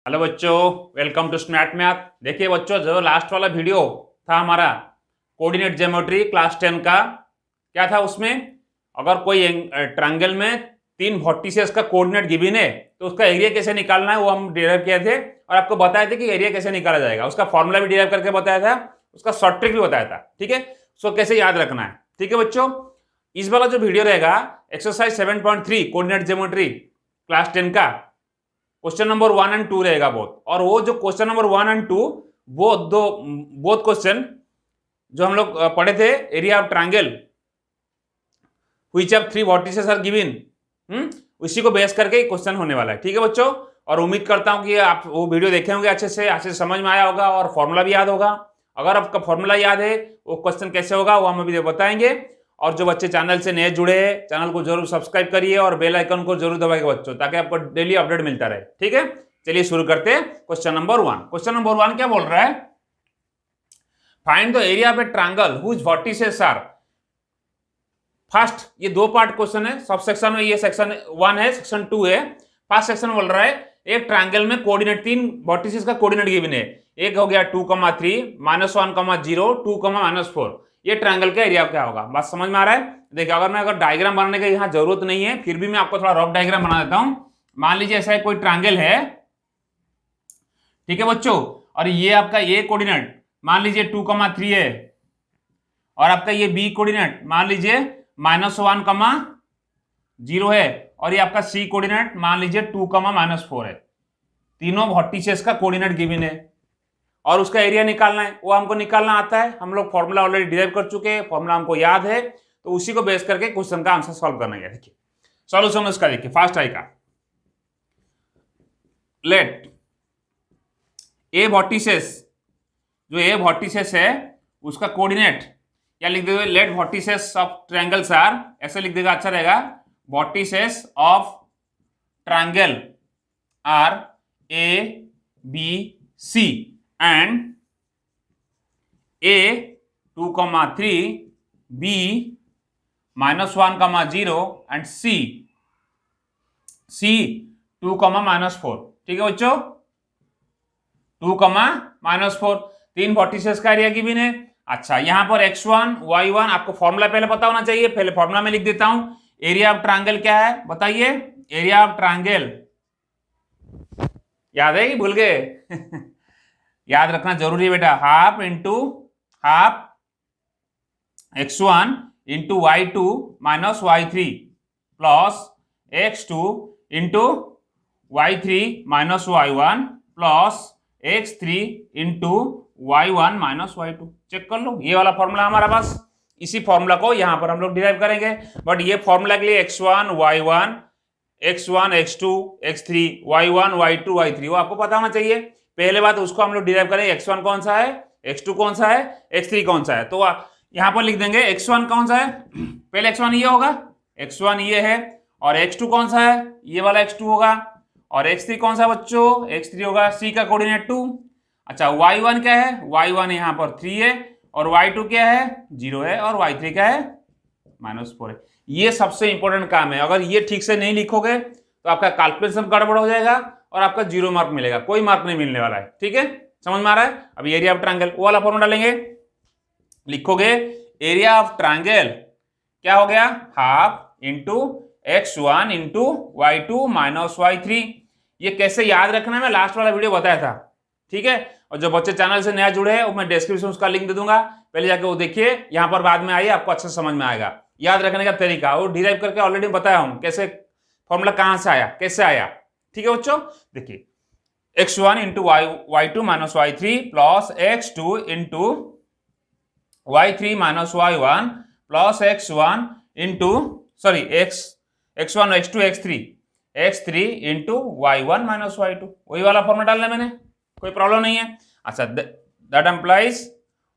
Hello बच्चों, welcome to smart math. देखिए बच्चों, जो लास्ट वाला वीडियो था हमारा कोऑर्डिनेट ज्योमेट्री क्लास 10 का, क्या था उसमें? अगर कोई ट्रायंगल में तीन वर्टिसेस का कोऑर्डिनेट गिवन है तो उसका एरिया कैसे निकालना है वो हम डिराइव किए थे और आपको बताए थे कि एरिया कैसे निकाला जाएगा। उसका फॉर्मूला भी डिराइव करके बताया था, उसका शॉर्ट ट्रिक भी बताया था। ठीक है, सो कैसे याद रखना है। ठीक है बच्चों, इस वाला जो वीडियो रहेगा एक्सरसाइज 7.3 कोऑर्डिनेट ज्योमेट्री क्लास 10 का क्वेश्चन नंबर 1 एंड 2 रहेगा बहुत। और वो जो क्वेश्चन नंबर 1 एंड 2 वो बोथ क्वेश्चन जो हम लोग पढ़े थे, area of triangle which of three vertices are given, उसी को बेस करके क्वेश्चन होने वाला है। ठीक है बच्चों, और उम्मीद करता हूं कि आप वो वीडियो देखे होंगे, अच्छे से समझ में आया होगा और फॉर्मूला भी याद होगा। अगर आपका फॉर्मूला याद है वो क्वेश्चन कैसे होगा वो हम अभी बताएंगे। और जो बच्चे चैनल से नए जुड़े हैं, चैनल को जरूर सब्सक्राइब करिए और बेल आइकन को जरूर दबाइए बच्चों, ताकि आपको डेली अपडेट मिलता रहे। ठीक है, चलिए शुरू करते हैं। Question number 1। क्वेश्चन नंबर 1 क्या बोल रहा है? Find the area of a triangle whose vertices are. First, ये दो पार्ट क्वेश्चन है, सब सेक्शन में। ये सेक्शन 1 है, सेक्शन 2 है। फर्स्ट सेक्शन बोल रहा है एक ट्रायंगल में कोऑर्डिनेट तीन वर्टिसेस का कोऑर्डिनेट गिवन है। एक हो गया 2,3, -1, 0, 2, -4। ये ट्रायंगल का एरिया क्या होगा? बात समझ में आ रहा है? देखिए, अगर डायग्राम बनाने की यहाँ जरूरत नहीं है, फिर भी मैं आपको थोड़ा रफ डायग्राम बना देता हूं। मान लीजिए ऐसा कोई ट्रायंगल है, ठीक है बच्चों, और ये आपका ए कोऑर्डिनेट मान लीजिए 2,3 है, और आपका ये बी कोऑर्डिनेट मान लीजिए -1, 0 है, और ये आपका सी कोऑर्डिनेट मान लीजिए 2, -4 है। तीनों वर्टिसेस का कोऑर्डिनेट गिवन है और उसका एरिया निकालना है। वो हमको निकालना आता है, हम लोग फॉर्मूला ऑलरेडी डिराइव कर चुके हैं, फॉर्मूला हमको याद है, तो उसी को बेस करके क्वेश्चन का आंसर सॉल्व करना है। देखिए सॉल्यूशन उसका, देखिए फास्ट आएगा। लेट ए वर्टिसेस, जो ए वर्टिसेस है उसका कोऑर्डिनेट क्या लिख देगा? Let vertices of triangles are, ऐसे लिख देगा, अच्छा रहेगा। Vertices of triangle are A B C and A 2,3, B -1, 0 and C 2, -4। ठीक है बच्चों, 2, -4 तीन वर्टिसेस का एरिया गिवन है। अच्छा, यहां पर x1 y1 आपको फॉर्मूला पहले पता होना चाहिए, पहले फॉर्मूला में लिख देता हूं। एरिया ऑफ ट्रायंगल क्या है बताइए? एरिया ऑफ ट्रायंगल याद है कि भूल गए? याद रखना जरूरी है बेटा। Half x1 into y2 minus y3 plus x2 into y3 minus y1 plus x3 into y1 minus y2। Check कर लो, ये वाला फॉर्मूला हमारा पास। इसी फॉर्मूला को यहां पर हम लोग डिराइव करेंगे, बट ये फॉर्मूला के लिए x1 y1 x2 x3 y1 y2 y3 वो आपको पता होना चाहिए। पहले बात उसको हम लोग डिराइव करें, x1 कौन सा है, x2 कौन सा है, x3 कौन सा है। तो यहां पर लिख देंगे x1 कौन सा है, पहले x1 ये होगा, x1 ये है, और x2 कौन सा है, ये वाला x2 होगा, और x3 कौन सा बच्चों, x3 होगा c का कोऑर्डिनेट 2। अच्छा, y1 क्या है, y1 यहां पर 3 है, और y2 क्या है, 0 है, और y3 क्या है, -4 है। ये सबसे इंपॉर्टेंट काम है, अगर ये ठीक से नहीं लिखोगे तो आपका कैलकुलेशन गड़बड़ हो जाएगा और आपका 0 मार्क मिलेगा, कोई मार्क नहीं मिलने वाला है। ठीक है, समझ में आ रहा है? अब एरिया ऑफ ट्रायंगल वो वाला फॉर्मूला डालेंगे, लिखोगे एरिया ऑफ ट्रायंगल क्या हो गया, half into x1 into y2 minus y3। ये कैसे याद रखना है मैं लास्ट वाला वीडियो बताया था। ठीक है, और जो बच्चे चैनल से नया जुड़े हैं मैं डिस्क्रिप्शन उसका लिंक दे दूंगा, पहले जाके वो देखिए, यहां पर बाद में आइए, आपको अच्छे से समझ में आएगा। याद रखने का तरीका वो डिराइव करके ऑलरेडी बताया हूं, कैसे फॉर्मूला कहां से आया, कैसे आया। ठीक है बच्चों, देखिए x1 into y2 minus y3 plus x2 into y3 minus y1 plus x1 into x1 x2 x3 into y1 minus y2, वही वाला फॉर्मूला डालना मैंने, कोई प्रॉब्लम नहीं है। अच्छा, दैट एम्प्लाइज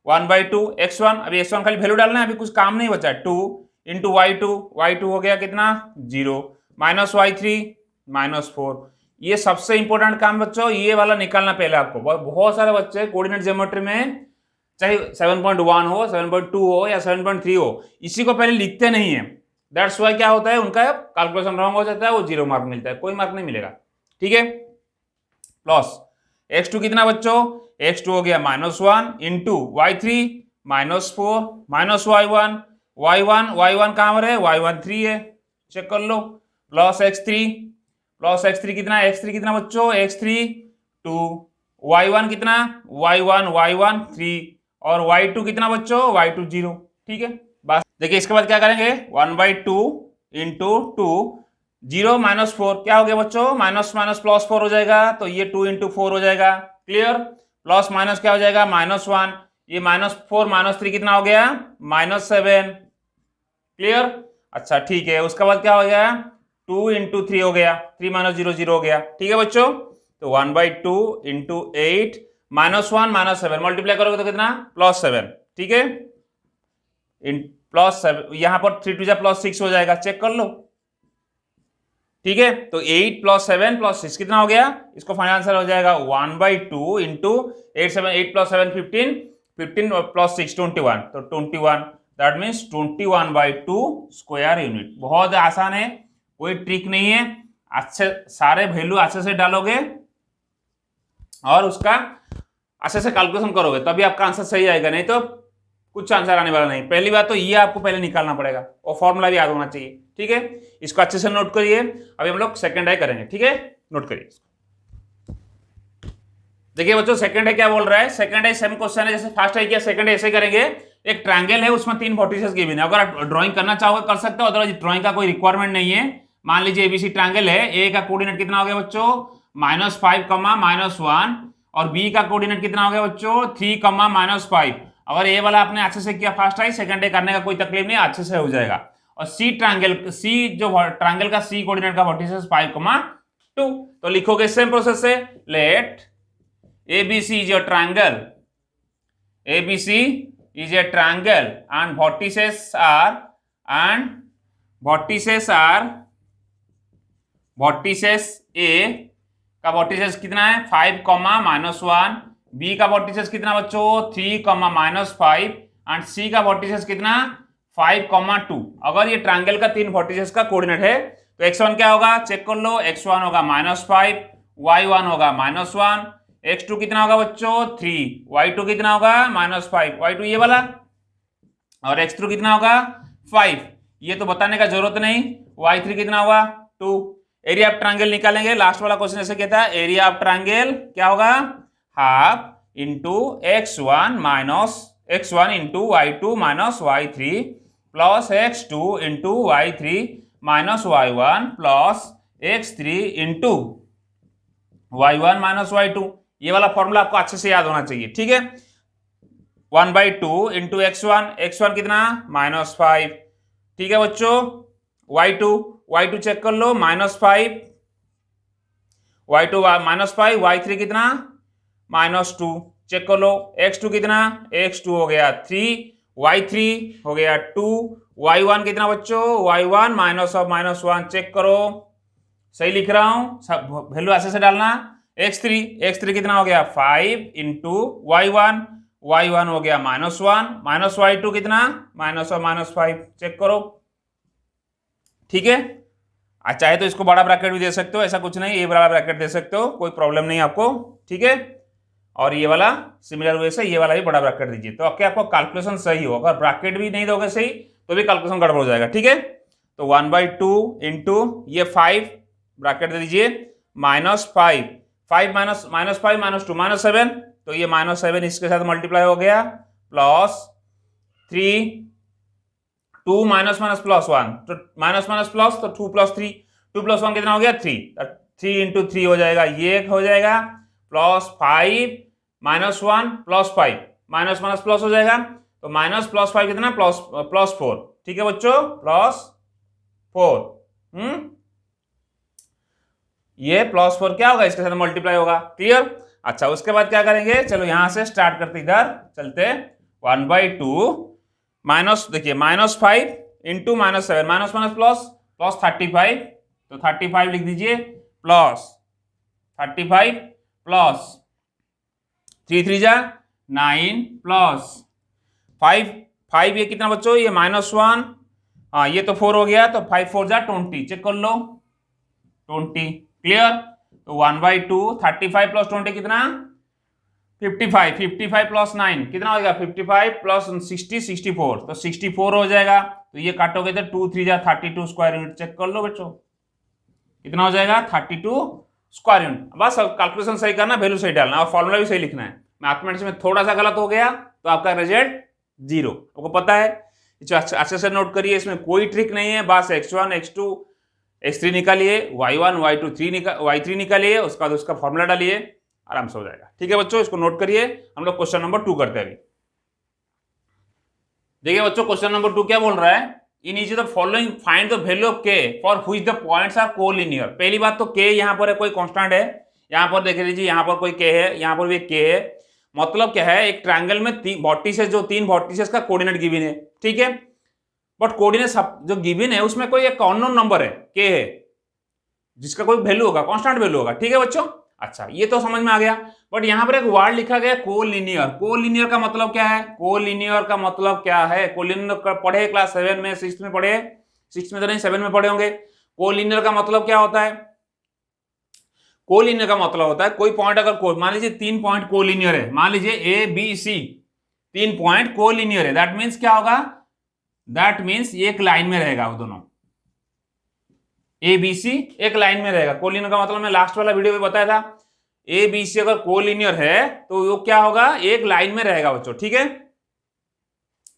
1/2 x1, अभी x1 खाली वैल्यू डालना है, अभी कुछ काम नहीं बचा। 2 इंटू y2 हो गया कितना, 0, माइनस y3 -4। ये सबसे इंपॉर्टेंट काम बच्चों, ये वाला निकालना पहले आपको। बहुत सारे बच्चे कोऑर्डिनेट ज्योमेट्री में चाहे 7.1 हो, 7.2 हो या 7.3 हो, इसी को पहले लिखते नहीं है। दैट्स वाई क्या होता है, उनका कैलकुलेशन रॉन्ग हो जाता है, वो 0 मार्क मिलता है, कोई मार्क नहीं मिलेगा। ठीक है, प्लस x2 कितना बच्चों, x2 हो गया -1 into y3 -4 minus y1 y1 कहाँ पर है, y1 3 है, चेक कर लो, प्लस x3 कितना बच्चों, x3 2, y1 कितना, y1 3 और y2 कितना बच्चों, y2 0। ठीक है, बस देखिए इसके बाद क्या करेंगे, 1/2 इंटू 2 0 -4 क्या हो गया बच्चों, माइनस माइनस प्लस 4 हो जाएगा, तो ये 2 इंटू 4 हो जाएगा, क्लियर, प्लस माइनस क्या हो जाएगा, -1, ये -4 -3 कितना हो गया, -7, क्लियर। अच्छा ठीक है, उसके बाद क्या हो गया, 2 इंटू 3 हो गया, 3 - 0 0 हो गया। ठीक है बच्चों, तो 1/2 इंटू 8 -1 -7 मल्टीप्लाई करोगे तो कितना, +7। ठीक है, +7 यहां पर 3 2 + 6 हो जाएगा, चेक कर लो। ठीक है, तो 8 + 7 + 6 कितना हो गया, इसको फाइनल आंसर हो जाएगा 1/2 इंटू 8 + 7 15 15 + 6 21, तो 21, दैट मीन्स 21/2 स्क्वायर यूनिट। बहुत आसान है, कोई ट्रिक नहीं है, अच्छे सारे वैल्यू अच्छे से डालोगे और उसका अच्छे से कैलकुलेशन करोगे तभी आपका आंसर सही आएगा, नहीं तो कुछ आंसर आने वाला नहीं। पहली बात तो ये आपको पहले निकालना पड़ेगा और फॉर्मूला भी याद होना चाहिए। ठीक है, इसको अच्छे से नोट करिए। अभी हम लोग सेकंड आई करेंगे, ठीक है, नोट करिए। देखिए बच्चों सेकंड आई क्या बोल रहा है, सेकंड आई सेम क्वेश्चन है जैसे फर्स्ट आई किया, सेकंड आई ऐसे करेंगे। एक ट्रायंगल है, उसमें 3 वर्टिसेस गिवन है, अगर आप ड्राइंग करना चाहोगे कर सकते हो, अदरवाइज ड्राइंग का कोई रिक्वायरमेंट नहीं है। मान लीजिए एबीसी ट्रायंगल है, ए का कोऑर्डिनेट कितना हो गया बच्चों, -5, -1 और बी का कोऑर्डिनेट कितना हो गया बच्चों, 3, -5। अगर ए वाला आपने अच्छे से किया फर्स्ट आई, सेकंड आई करने का कोई तकलीफ नहीं, अच्छे से हो जाएगा। और सी ट्रायंगल, सी जो ट्रायंगल का सी कोऑर्डिनेट का वर्टिसेस 5, 2, तो लिखोगे सेम प्रोसेस से, late ABC is a triangle. ABC is a triangle and vertices are A का वर्टिसेस कितना है 5, -1, B का वर्टिसेस कितना बच्चों 3, -5 एंड C का वर्टिसेस कितना 5, 2। अगर ये ट्रायंगल का 3 वर्टिसेस का कोऑर्डिनेट है तो x1 क्या होगा, चेक कर लो, x1 होगा -5, y1 होगा -1, x2 कितना होगा बच्चों 3, y2 कितना होगा -5, y2 ये वाला, और x3 कितना होगा 5। ये तो बताने का जरूरत नहीं, y3 कितना होगा 2। एरिया ऑफ ट्रायंगल निकालेंगे, लास्ट वाला क्वेश्चन ऐसे कहता है, एरिया ऑफ ट्रायंगल क्या होगा, half into x1 into y2 minus y3 plus x2 into y3 minus y1 plus x3 into y1 minus y2। ये वाला फॉर्मूला आपको अच्छे से याद होना चाहिए, ठीक है। 1/2 इंटू x1 कितना -5, ठीक है बच्चों। y2 चेक कर लो -5, y2 -5, y3 कितना -2, चेक कर लो। x2 कितना, x2 हो गया 3, y3 हो गया 2, y1 कितना बच्चों y1 -1, चेक करो सही लिख रहा हूं, सब वैल्यू ऐसे से डालना। x3 कितना हो गया 5 इंटू y1 हो गया -1 माइनस y2 कितना -5, चेक करो, ठीक है। चाहे तो इसको बड़ा ब्रैकेट भी दे सकते हो, ऐसा कुछ नहीं, ये बड़ा ब्रैकेट दे सकते हो, कोई प्रॉब्लम नहीं आपको, ठीक है। और ये वाला सिमिलर वे से ये वाला भी बड़ा ब्रैकेट दीजिए, तो आपको कैलकुलेशन सही हो। अगर ब्रैकेट भी नहीं दोगे सही तो भी कैलकुलेशन गड़बड़ हो जाएगा, ठीक है। तो 1/2 इंटू ये 5 ब्रैकेट दे दीजिए, -5 -2 -7, तो ये -7 इसके साथ मल्टीप्लाई हो गया, प्लस 3 2 -+1, तो -+ तो 2 + 3, 2 + 1 कितना हो गया 3 इंटू 3 हो जाएगा, ये हो जाएगा, प्लस 5 -1 प्लस 5 प्लस हो जाएगा, तो -+5 कितना +4, ठीक है बच्चों, +4। ये +4 क्या होगा, इसके साथ मल्टीप्लाई होगा, क्लियर। अच्छा उसके बाद क्या करेंगे, चलो यहां से स्टार्ट करते, इधर चलते। 1/2 माइनस, देखिए -5 इंटू -7 प्लस 35, तो 35 लिख दीजिए, प्लस 35 प्लस 3 3 जा 9 प्लस 5 ये कितना बच्चों, ये -1, हाँ ये तो 4 हो गया, तो 5 4 जा 20, चेक कर लो 20, क्लियर। तो 1/2 35 प्लस 20 कितना 55 55 प्लस 9 कितना हो जाएगा 55 प्लस 60 64 तो 64 हो जाएगा। तो ये काटोगे तो 2 3 जा 32 स्क्वायर यूनिट चेक कर लो बच्चों कितना हो जाएगा 32 स्क्वायर यूनिट। बस कैलकुलेशन सही करना वैल्यू सही डालना और फॉर्मूला भी सही लिखना है। मैथमेटिक्स में थोड़ा सा गलत हो गया तो आपका रिजल्ट 0 आपको पता है। अच्छे से नोट करिए इसमें कोई ट्रिक नहीं है बस x1 x2 x3 निकालिए y1 y2 y3 निकालिए उसका बाद उसका फॉर्मूला डालिए आराम से हो जाएगा। ठीक है बच्चों इसको नोट करिए। हम लोग क्वेश्चन नंबर 2 करते हैं अभी। देखिए बच्चों क्वेश्चन नंबर 2 क्या बोल रहा है in is the following find the value of k for which the points are collinear. पहली बात तो k यहां पर है कोई कांस्टेंट है यहां पर देख लीजिए यहां पर कोई k है यहां पर भी k है। मतलब क्या है एक ट्रायंगल में वर्टिसेस जो 3 वर्टिसेस का कोऑर्डिनेट गिवन है ठीक है बट कोऑर्डिनेट जो गिवन है उसमें कोई एक अननोन नंबर है k है जिसका कोई वैल्यू होगा कांस्टेंट वैल्यू होगा। ठीक है बच्चों अच्छा ये तो समझ में आ गया बट यहां पर एक वर्ड लिखा गया कोलिनियर। कोलिनियर का मतलब क्या है कोलिनियर का मतलब क्या है कोलिनियर पढ़े क्लास 7 में 6 में पढ़े 6 में तो नहीं 7 में पढ़े होंगे। कोलिनियर का मतलब क्या होता है कोलिनियर का मतलब होता है कोई पॉइंट अगर मान लीजिए 3 पॉइंट कोलिनियर है मान लीजिए A B C 3 point collinear है दैट मीन्स क्या होगा दैट मीन्स एक लाइन में रहेगा वो दोनों ए बी सी एक लाइन में रहेगा। कोलिनियर का मतलब मैं लास्ट वाला वीडियो में बताया था ए बी सी अगर कोलिनियर है तो वो क्या होगा एक लाइन में रहेगा बच्चों। ठीक है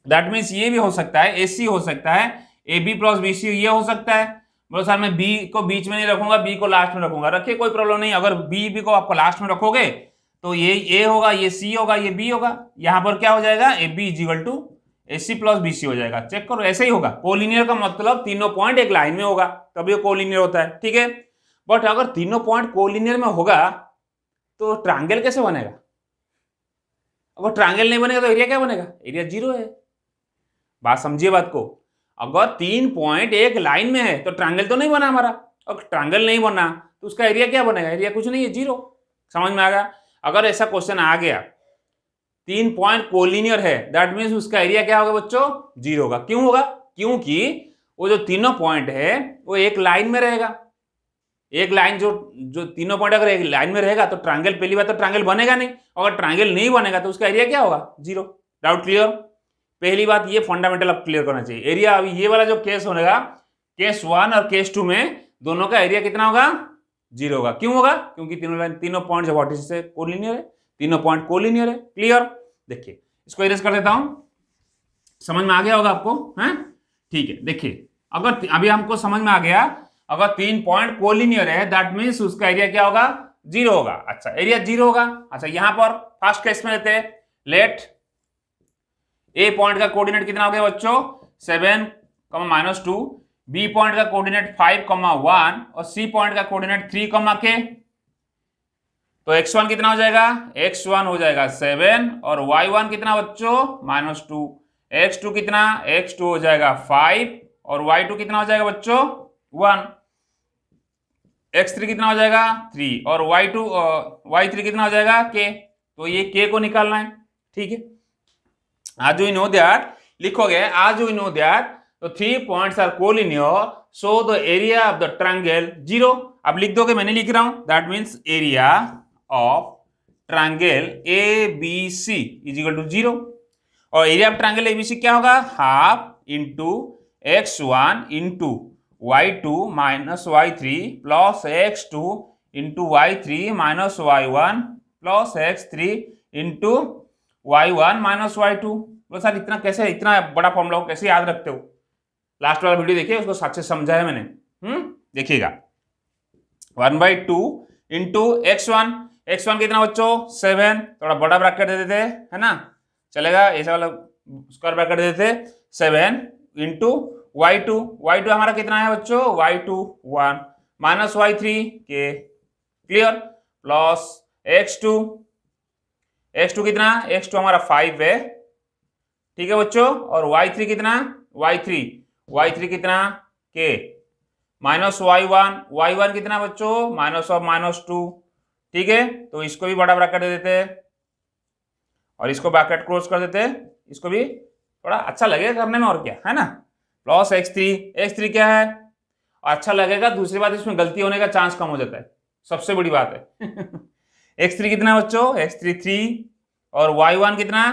दैट मीन्स ये भी हो सकता है ए सी हो सकता है A B plus B C ये हो सकता है। बोलो सर मैं बी को बीच में नहीं रखूंगा बी को लास्ट में रखूंगा रखिए कोई प्रॉब्लम नहीं। अगर बी को आपको लास्ट में रखोगे तो ये ए होगा ये सी होगा ये बी होगा यहां पर क्या हो जाएगा A B is equal to A C plus B C हो जाएगा। चेक करो ऐसे ही होगा। कोलिनियर का मतलब तीनों पॉइंट एक लाइन में होगा तभी कोलिनियर होता है। ठीक है बट अगर तीनों पॉइंट कोलिनियर में होगा तो ट्रायंगल कैसे बनेगा अगर ट्रायंगल नहीं बनेगा तो एरिया क्या बनेगा एरिया 0 है। बात समझिए बात को अगर 3 पॉइंट एक लाइन में है तो ट्रायंगल तो नहीं बना हमारा। अगर ट्रायंगल नहीं बना तो उसका एरिया क्या बनेगा एरिया कुछ नहीं है 0। समझ में आ गया। अगर ऐसा क्वेश्चन आ गया 3 पॉइंट कोलिनियर है दैट मीन्स उसका एरिया क्या होगा बच्चों 0 होगा। क्यों होगा क्योंकि वो जो तीनों पॉइंट है वो एक लाइन में रहेगा। एक लाइन जो तीनों पॉइंट अगर एक लाइन में रहेगा तो ट्रायंगल पहली बात तो ट्रायंगल बनेगा नहीं। अगर ट्रायंगल नहीं बनेगा तो उसका एरिया क्या होगा 0। Doubt clear. पहली बात ये फंडामेंटल अब क्लियर करना चाहिए। एरिया अभी ये वाला जो केस होगा केस 1 और केस 2 में दोनों का एरिया कितना होगा 0 होगा। क्यों होगा क्योंकि तीनों पॉइंट जो वर्टिसेस से कोलिनियर है तीनों पॉइंट कोलिनियर है। क्लियर। देखिए इसको इरेज कर देता हूं समझ में आ गया होगा आपको हैं। ठीक है देखिए अगर अभी हमको समझ में आ गया अगर 3 पॉइंट कोलिनियर है दैट मीन्स उसका एरिया क्या होगा 0 होगा। अच्छा एरिया 0 होगा। अच्छा यहां पर फर्स्ट केस में लेते हैं लेट ए पॉइंट का कोऑर्डिनेट कितना हो गया बच्चों 7, -2 बी पॉइंट का कोऑर्डिनेट 5, 1 और सी पॉइंट का कोऑर्डिनेट 3, k। तो x1 कितना हो जाएगा x1 हो जाएगा 7 और y1 कितना बच्चों -2 x2 कितना x2 हो जाएगा 5 और y2 कितना हो जाएगा बच्चों 1 x3 कितना हो जाएगा 3 और y3 कितना हो जाएगा k। तो ये k को निकालना है। ठीक है आज वी नो दैट लिखोगे आज वी नो दैट तो 3 points are collinear so the area of the triangle 0। अब लिख दोगे मैंने लिख रहा हूं that means area of triangle ABC is equal to 0 और एरिया ऑफ ट्रायंगल ABC क्या होगा half into x1 into y2 minus y3 plus x2 into y3 minus y1 plus x3 into y1 minus y2। बोलो sir इतना कैसे इतना बड़ा formula कैसे याद रखते हो। लास्ट वाला वीडियो देखिए उसको अच्छे से समझाया मैंने। देखिएगा 1/2 इंटू x1 कितना बच्चों 7 थोड़ा बड़ा ब्रैकेट दे देते है ना चलेगा ऐसा वाला स्क्वायर ब्रैकेट दे देते 7 इंटू y2 हमारा कितना है बच्चों y2 1 माइनस y3 के क्लियर प्लस x2 कितना x2 हमारा 5 है। ठीक है बच्चों और y3 कितना y3 कितना k माइनस y1 कितना बच्चों -2। ठीक है तो इसको भी बड़ा ब्रैकेट दे देते हैं और इसको ब्रैकेट क्लोज कर देते हैं। इसको भी थोड़ा अच्छा लगेगा करने में और क्या है ना प्लस x3 क्या है अच्छा लगेगा। दूसरी बात इसमें गलती होने का चांस कम हो जाता है। सबसे बड़ी बात है। x3 कितना बच्चों, x3 3, और y1 कितना,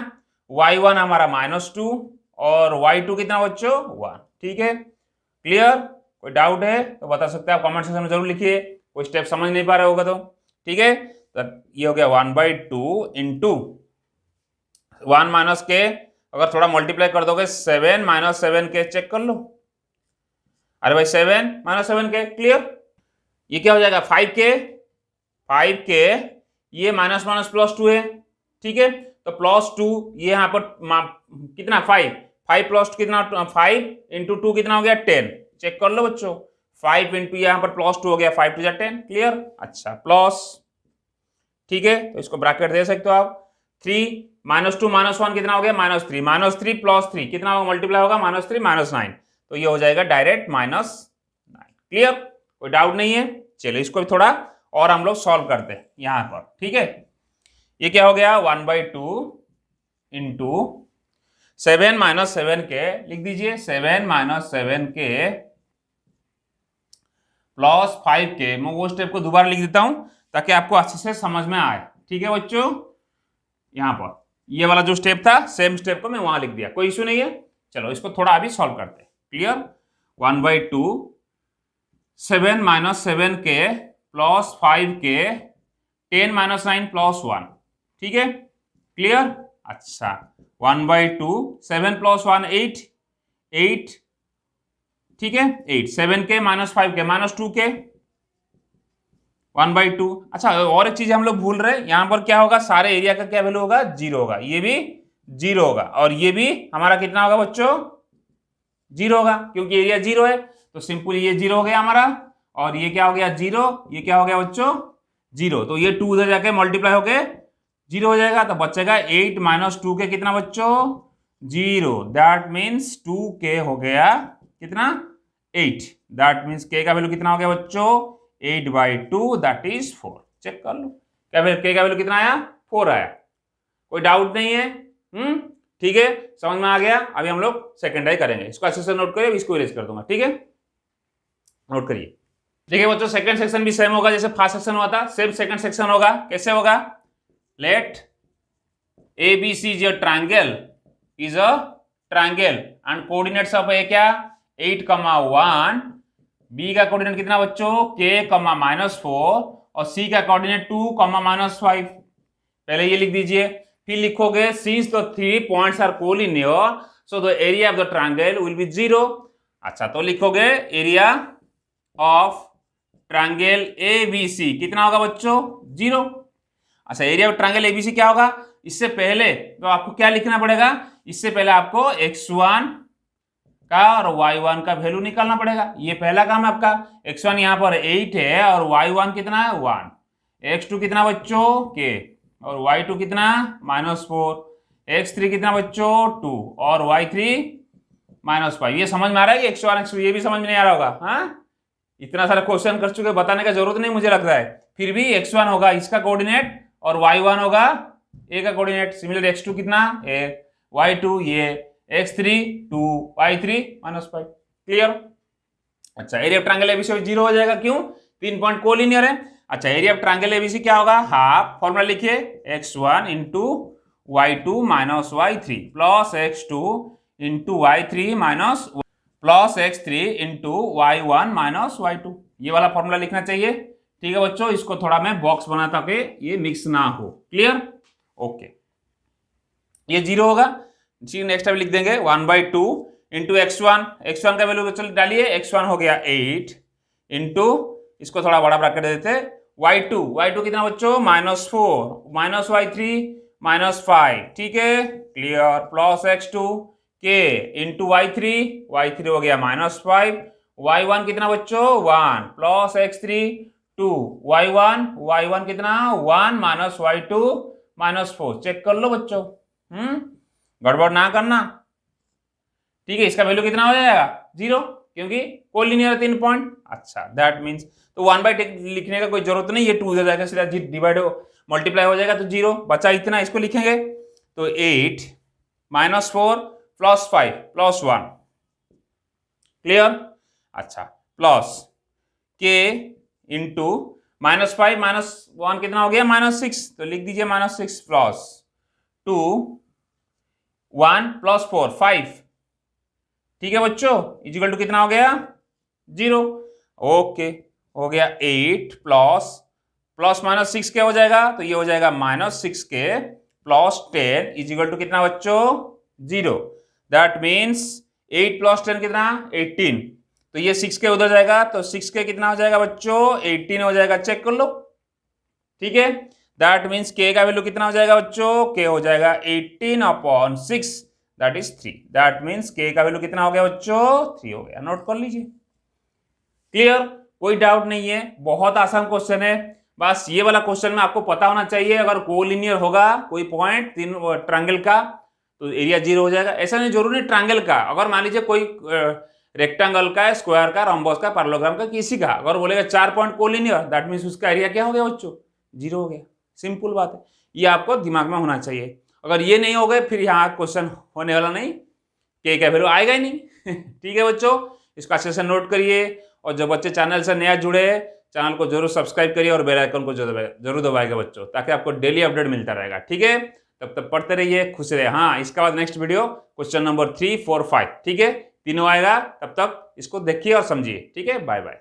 y1 हमारा -2, और y2 कितना बच्चों 1। ठीक है, क्लियर? कोई डाउट है तो बता सकते हैं आप, कमेंट सेक्शन में जरूर लिखिए। कोई स्टेप समझ नहीं पा रहे होगा तो। ठीक है, तो ये हो गया 1/2 इंटू 1 माइनस के, अगर थोड़ा मल्टीप्लाई कर दोगे 7 माइनस 7 के, चेक कर लो। अरे भाई 7 माइनस 7 के, क्लियर? ये क्या हो जाएगा 5 के, ये माइनस माइनस +2 है। ठीक है, तो +2, ये यहाँ पर कितना 5 प्लस कितना 5 इंटू 2 कितना हो गया 10। चेक कर लो बच्चों, 5 इंटू यहाँ पर +2 हो गया, 5 2 10, क्लियर? अच्छा, प्लस, ठीक है, तो इसको ब्रैकेट दे सकते हो आप। 3 -2 -1 कितना हो गया -3, -3 + 3 कितना होगा, मल्टीप्लाई होगा -3 -9, तो ये हो जाएगा डायरेक्ट -9। क्लियर? कोई डाउट नहीं है? चलो इसको भी थोड़ा और हम लोग सॉल्व करते हैं यहां पर। ठीक है, ये क्या हो गया 1/2 इंटू 7 माइनस 7 के, लिख दीजिए 7 माइनस 7 के प्लस 5 के। मैं वो स्टेप को दोबारा लिख देता हूं ताकि आपको अच्छे से समझ में आए। ठीक है बच्चों, यहां पर ये वाला जो स्टेप था, सेम स्टेप को मैं वहां लिख दिया, कोई इश्यू नहीं है। चलो इसको थोड़ा अभी सॉल्व करते हैं। क्लियर? 1/2 7 माइनस 7 के प्लस 5 के 10 माइनस 9 प्लस 1। ठीक है, क्लियर? अच्छा, 1/2 7 + 1 8, ठीक है 8, 7 के -5 के -2 के 1/2। अच्छा, और एक चीज हम लोग भूल रहे हैं, यहां पर क्या होगा, सारे एरिया का क्या वैल्यू होगा, 0 होगा, ये भी 0 होगा, और ये भी हमारा कितना होगा बच्चों, 0 होगा, क्योंकि एरिया 0 है। तो सिंपल ये 0 हो गया हमारा, और ये क्या हो गया 0, ये क्या हो गया बच्चों 0, तो ये 2 उधर जाके मल्टीप्लाई होके 0 हो जाएगा, तो बचेगा 8 - 2 के कितना बच्चों 0, दैट मीन्स 2k हो गया कितना 8, दैट मीन्स k का वैल्यू कितना हो गया बच्चों 8/2, दैट इज 4। चेक कर लो, क्या k का वैल्यू कितना आया 4 आया। कोई डाउट नहीं है? ठीक है, समझ में आ गया। अभी हम लोग सेकेंड आई करेंगे, इसको अच्छे से नोट करिए, इसको इरेज कर दूंगा। ठीक है, नोट करिए। देखिए बच्चों, सेकंड सेक्शन भी सेम होगा जैसे फर्स्ट सेक्शन हुआ था, सेम सेकंड सेक्शन होगा। कैसे होगा, late ABC is a triangle, is a triangle and coordinates of A क्या 8, 1, B का कोऑर्डिनेट कितना बच्चों k, -4, और C का कोऑर्डिनेट 2, -5। पहले ये लिख दीजिए, फिर लिखोगे since the 3 points are collinear so the area of the triangle will be 0। अच्छा, तो लिखोगे एरिया ऑफ ट्रायंगल ABC कितना होगा बच्चों 0। अच्छा, एरिया ऑफ ट्रायंगल ABC क्या होगा, इससे पहले तो आपको क्या लिखना पड़ेगा, इससे पहले आपको x1 का और y1 का वैल्यू निकालना पड़ेगा। ये पहला काम है आपका। x1 यहाँ पर 8 है और y1 कितना है 1, x2 कितना बच्चों k, और y2 कितना -4, x3 कितना बच्चों 2, और y3 -5। ये समझ में आ रहा है कि x1 x2, ये भी समझ में नहीं आ रहा होगा। हाँ, इतना सारा क्वेश्चन कर चुके, बताने का जरूरत नहीं मुझे लगता है। फिर भी x1 होगा इसका कोऑर्डिनेट और y1 होगा a का कोऑर्डिनेट। सिमिलर x2 कितना a, y2 ये, x3 2, y3 -5। क्लियर? अच्छा, एरिया ऑफ ट्रायंगल एबीसी 0 हो जाएगा, क्यों 3 पॉइंट कोलिनियर है। अच्छा, एरिया ऑफ ट्रायंगल एबीसी क्या होगा, हाफ, फॉर्मूला लिखिए x1 into y2 minus y3 plus x2 into y3 minus plus x3 into y1 minus y2। ये वाला फॉर्मूला लिखना चाहिए। ठीक है बच्चों, इसको थोड़ा मैं बॉक्स बना ताकि ये मिक्स ना हो। क्लियर? ओके, ये 0 होगा। नेक्स्ट टाइम लिख देंगे 1/2 इंटू x1 का वैल्यू चल डालिए, x1 हो गया 8 इंटू, इसको थोड़ा बड़ा ब्रैकेट देते हैं, y2 कितना बच्चों -4 माइनस y3 -5। ठीक है, clear? Plus x2 k into y3 हो गया -5, y1 कितना बच्चों 1 प्लस x3 2, y1 कितना 1 माइनस y2 -4। चेक कर लो बच्चों, गड़बड़ ना करना। ठीक है, इसका वैल्यू कितना हो जाएगा 0, क्योंकि कोलिनियर 3 पॉइंट। अच्छा, दैट मीन्स तो 1/10 लिखने का कोई जरूरत नहीं, ये 2 हो जाएगा, सीधा डिवाइड मल्टीप्लाई हो जाएगा तो 0 बचा, इतना इसको लिखेंगे। तो 8 -4 प्लस 5 प्लस 1। क्लियर? अच्छा, प्लस k इंटू -5 -1 कितना हो गया -6, तो लिख दीजिए -6 प्लस 2 1 प्लस 4 5। ठीक है बच्चों, इजिकल टू कितना हो गया 0। ओके, हो गया 8 प्लस -6 क्या हो जाएगा, तो ये हो जाएगा -6 के प्लस 10 इजिकल टू कितना बच्चों 0। दैट मीन्स 8 प्लस 10 कितना 18, तो ये 6 के उधर जाएगा तो 6 के कितना हो जाएगा बच्चों 18 हो जाएगा, चेक कर लो। ठीक है, दैट मीन्स के का वैल्यू कितना हो जाएगा बच्चों, के हो जाएगा 18/6 दैट इज 3। दैट मीन्स के का वैल्यू कितना हो गया बच्चों 3 हो गया, नोट कर लीजिए। क्लियर, कोई डाउट नहीं है, बहुत आसान क्वेश्चन है। बस ये वाला क्वेश्चन में आपको पता होना चाहिए, अगर कोलिनियर होगा कोई पॉइंट तीन ट्रायंगल का तो एरिया 0 हो जाएगा। ऐसा नहीं जरूरी ट्रायंगल का, अगर मान लीजिए कोई रेक्टेंगल का, स्क्वायर का, रोम्बस का, पैरेललोग्राम का, किसी का अगर बोलेगा 4 पॉइंट कोलिनियर, दैट मीन्स उसका एरिया क्या हो गया बच्चों 0 हो गया। सिंपल बात है, ये आपको दिमाग में होना चाहिए। अगर ये नहीं हो गए फिर यहाँ क्वेश्चन होने वाला नहीं, के का वैल्यू आएगा ही नहीं। ठीक है बच्चों, इसका अच्छे से नोट करिए। और जो बच्चे चैनल से नया जुड़े चैनल को जरूर सब्सक्राइब करिए और बेल आइकन को जरूर दबाएगा बच्चों, ताकि आपको डेली अपडेट मिलता रहेगा। ठीक है, तब तक पढ़ते रहिए, खुश रहिए। हाँ, इसके बाद नेक्स्ट वीडियो क्वेश्चन नंबर 3, 4, 5, ठीक है, तीनों आएगा। तब तक इसको देखिए और समझिए। ठीक है, बाय बाय।